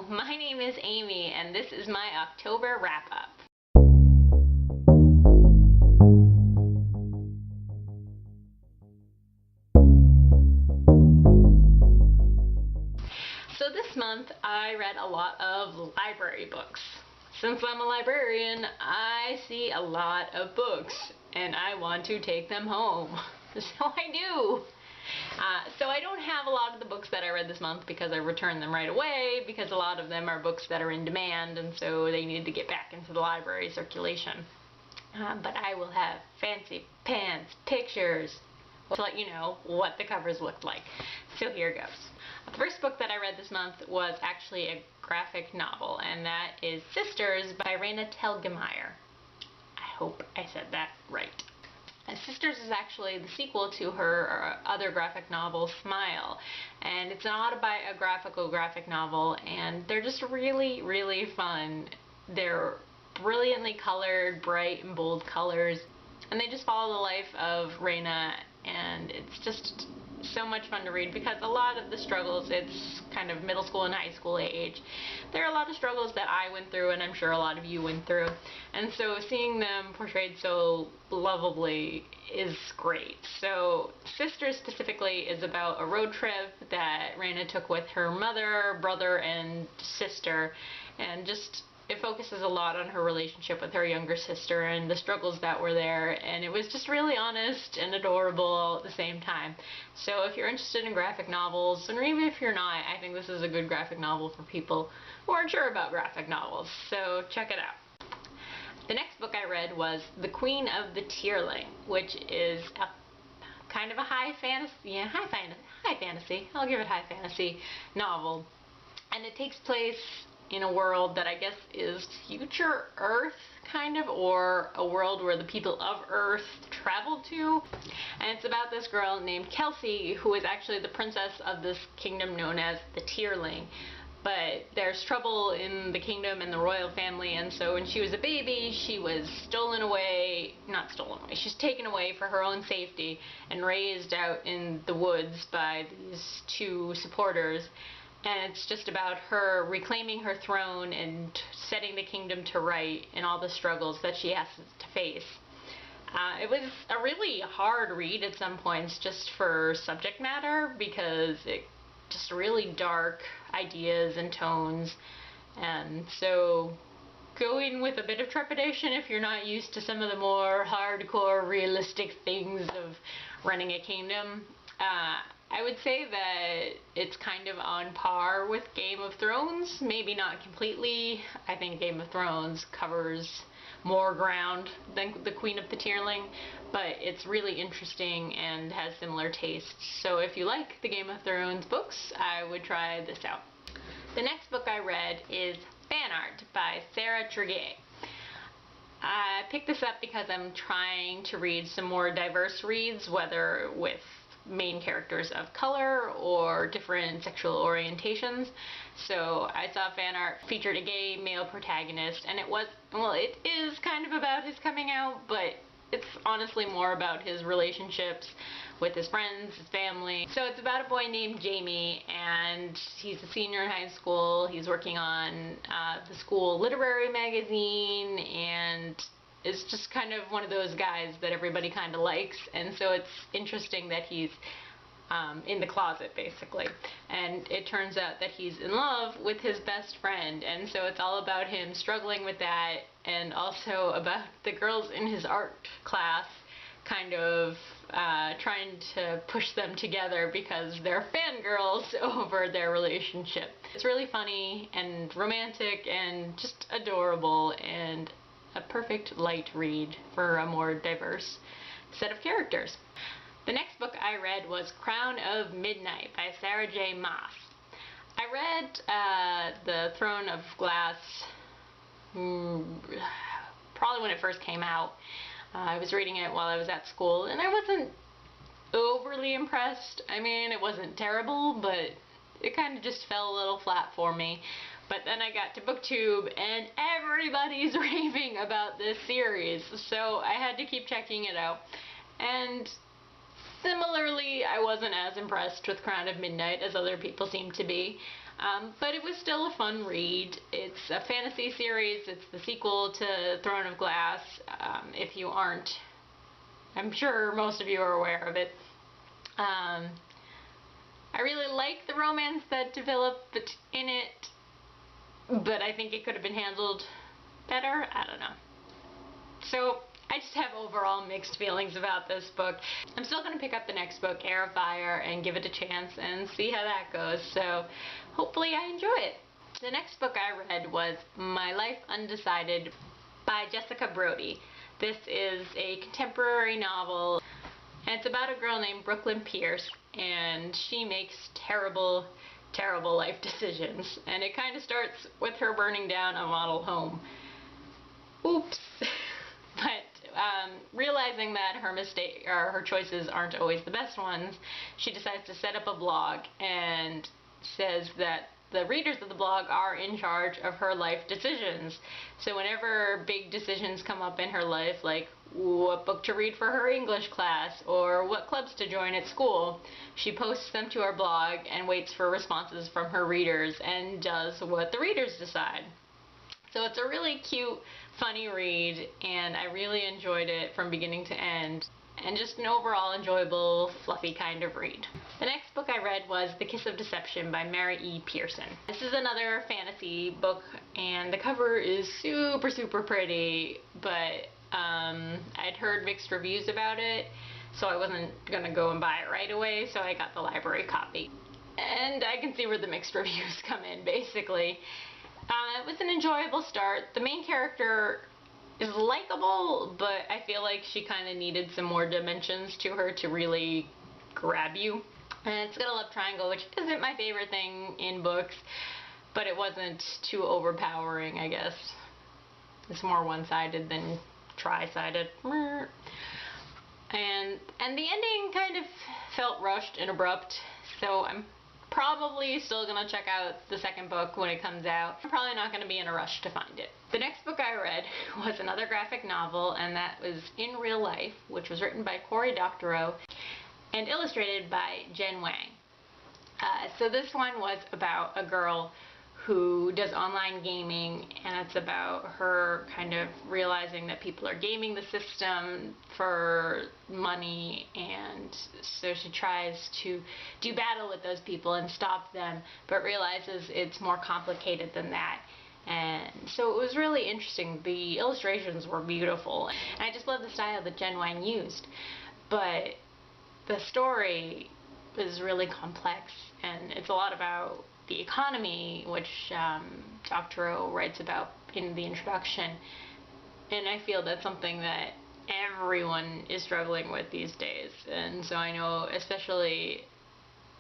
my name is Amy, and this is my October wrap-up. So this month I read a lot of library books. Since I'm a librarian, I see a lot of books, and I want to take them home. So I do. So I don't have a lot of the books that I read this month because I returned them right away, because a lot of them are books that are in demand, and so they need to get back into the library circulation. But I will have fancy pants, pictures, to let you know what the covers looked like. So here goes. The first book that I read this month was actually a graphic novel, and that is Sisters by Raina Telgemeier. I hope I said that right. Sisters is actually the sequel to her other graphic novel, Smile, and it's an autobiographical graphic novel, and they're just really, really fun. They're brilliantly colored, bright and bold colors, and they just follow the life of Raina, and it's just so much fun to read because a lot of the struggles, it's kind of middle school and high school age. There are a lot of struggles that I went through, and I'm sure a lot of you went through, and so seeing them portrayed so lovably is great. So Sisters specifically is about a road trip that Raina took with her mother, brother, and sister, and just it focuses a lot on her relationship with her younger sister and the struggles that were there, and it was just really honest and adorable all at the same time. So if you're interested in graphic novels, and even if you're not, I think this is a good graphic novel for people who aren't sure about graphic novels, so check it out. The next book I read was The Queen of the Tearling, which is a kind of a high fantasy, I'll give it high fantasy novel, and it takes place in a world that I guess is future Earth, kind of, or a world where the people of Earth travel to. And it's about this girl named Kelsey, who is actually the princess of this kingdom known as the Tearling. But there's trouble in the kingdom and the royal family, and so when she was a baby, she was she's taken away for her own safety and raised out in the woods by these two supporters. And it's just about her reclaiming her throne and setting the kingdom to right and all the struggles that she has to face. It was a really hard read at some points just for subject matter, because it just really dark ideas and tones, and so go in with a bit of trepidation if you're not used to some of the more hardcore realistic things of running a kingdom. I would say that it's kind of on par with Game of Thrones, maybe not completely. I think Game of Thrones covers more ground than The Queen of the Tearling, but it's really interesting and has similar tastes. So if you like the Game of Thrones books, I would try this out. The next book I read is Fanart by Sarah Tregear. I picked this up because I'm trying to read some more diverse reads, whether with main characters of color or different sexual orientations. So I saw Fanart featured a gay male protagonist, and it is kind of about his coming out, but it's honestly more about his relationships with his friends, his family. So it's about a boy named Jamie, and he's a senior in high school. He's working on the school literary magazine, and is just kind of one of those guys that everybody kind of likes, and so it's interesting that he's in the closet, basically. And it turns out that he's in love with his best friend, and so it's all about him struggling with that, and also about the girls in his art class kind of trying to push them together because they're fangirls over their relationship. It's really funny and romantic and just adorable, and a perfect light read for a more diverse set of characters. The next book I read was Crown of Midnight by Sarah J. Maas. I read The Throne of Glass probably when it first came out. I was reading it while I was at school, and I wasn't overly impressed. I mean, it wasn't terrible, but it kind of just fell a little flat for me. But then I got to BookTube, and everybody's raving about this series, so I had to keep checking it out. And similarly, I wasn't as impressed with Crown of Midnight as other people seem to be. But it was still a fun read. It's a fantasy series. It's the sequel to Throne of Glass. If you aren't, I'm sure most of you are aware of it. I really like the romance that developed in it, but I think it could have been handled better. I don't know. So I just have overall mixed feelings about this book. I'm still going to pick up the next book, Heir of Fire, and give it a chance and see how that goes. So hopefully I enjoy it. The next book I read was My Life Undecided by Jessica Brody. This is a contemporary novel, and it's about a girl named Brooklyn Pierce, and she makes terrible life decisions. And it kind of starts with her burning down a model home. Oops. But realizing that her choices aren't always the best ones, she decides to set up a blog and says that the readers of the blog are in charge of her life decisions. So whenever big decisions come up in her life, like what book to read for her English class or what clubs to join at school, she posts them to her blog and waits for responses from her readers and does what the readers decide. So it's a really cute, funny read, and I really enjoyed it from beginning to end, and just an overall enjoyable, fluffy kind of read. The next book I read was The Kiss of Deception by Mary E. Pearson. This is another fantasy book, and the cover is super pretty, but I'd heard mixed reviews about it, so I wasn't gonna go and buy it right away, so I got the library copy. And I can see where the mixed reviews come in, basically. It was an enjoyable start. The main character is likable, but I feel like she kind of needed some more dimensions to her to really grab you. And it's got a love triangle, which isn't my favorite thing in books, but it wasn't too overpowering, I guess. It's more one-sided than tri-sided. And the ending kind of felt rushed and abrupt, so I'm probably still going to check out the second book when it comes out. I'm probably not going to be in a rush to find it. The next book I read was another graphic novel, and that was In Real Life, which was written by Cory Doctorow and illustrated by Jen Wang. So this one was about a girl who does online gaming, and it's about her kind of realizing that people are gaming the system for money, and so she tries to do battle with those people and stop them, but realizes it's more complicated than that. And so it was really interesting. The illustrations were beautiful, and I just love the style that Jen Wang used, but the story is really complex, and it's a lot about the economy, which Doctorow writes about in the introduction, and I feel that's something that everyone is struggling with these days. And so I know, especially,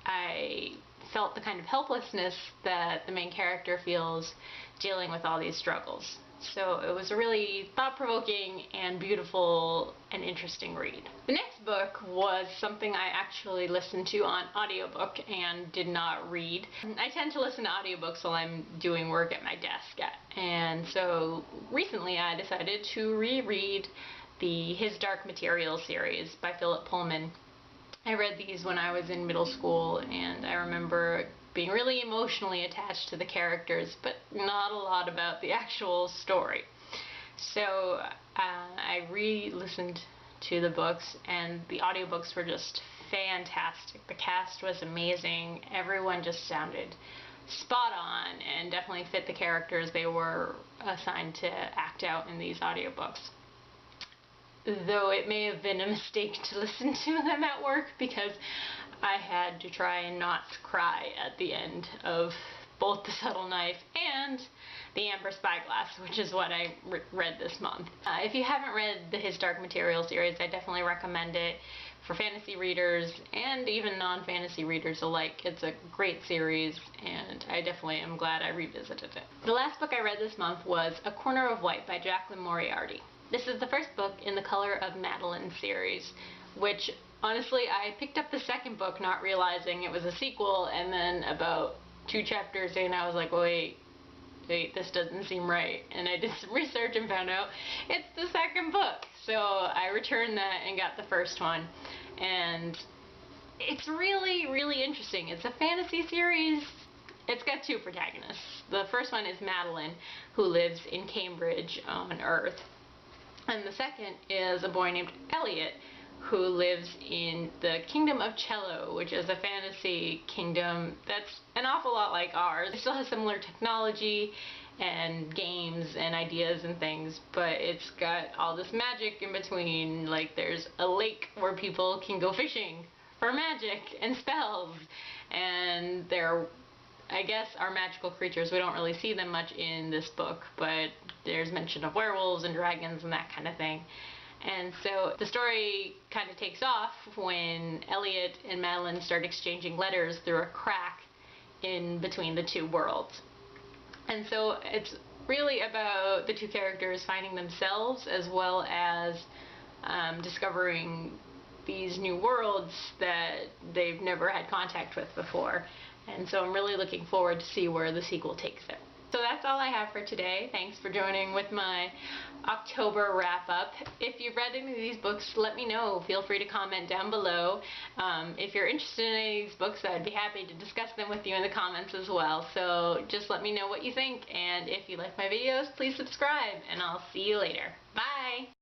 I felt the kind of helplessness that the main character feels dealing with all these struggles. So it was a really thought-provoking and beautiful and interesting read. The next book was something I actually listened to on audiobook and did not read. I tend to listen to audiobooks while I'm doing work at my desk, and so recently I decided to reread the His Dark Materials series by Philip Pullman. I read these when I was in middle school, and I remember being really emotionally attached to the characters, but not a lot about the actual story. So I re-listened to the books, and the audiobooks were just fantastic. The cast was amazing. Everyone just sounded spot on and definitely fit the characters they were assigned to act out in these audiobooks. Though it may have been a mistake to listen to them at work, because I had to try and not cry at the end of both The Subtle Knife and The Amber Spyglass, which is what I read this month. If you haven't read the His Dark Materials series, I definitely recommend it for fantasy readers and even non-fantasy readers alike. It's a great series, and I definitely am glad I revisited it. The last book I read this month was A Corner of White by Jacqueline Moriarty. This is the first book in the Color of Madeline series, which honestly I picked up the second book not realizing it was a sequel, and then about 2 chapters in I was like, wait, this doesn't seem right, and I did some research and found out it's the second book. So I returned that and got the first one, and it's really interesting. It's a fantasy series, it's got two protagonists. The first one is Madeline, who lives in Cambridge on Earth. And the second is a boy named Elliot, who lives in the Kingdom of Cello, which is a fantasy kingdom that's an awful lot like ours. It still has similar technology and games and ideas and things, but it's got all this magic in between. Like, there's a lake where people can go fishing for magic and spells, and there, I guess, are magical creatures. We don't really see them much in this book, but there's mention of werewolves and dragons and that kind of thing. And so the story kind of takes off when Elliot and Madeline start exchanging letters through a crack in between the two worlds. And so it's really about the two characters finding themselves, as well as discovering these new worlds that they've never had contact with before. And so I'm really looking forward to see where the sequel takes it. So that's all I have for today. Thanks for joining with my October wrap-up. If you've read any of these books, let me know. Feel free to comment down below. If you're interested in any of these books, I'd be happy to discuss them with you in the comments as well. So just let me know what you think, and if you like my videos, please subscribe, and I'll see you later. Bye!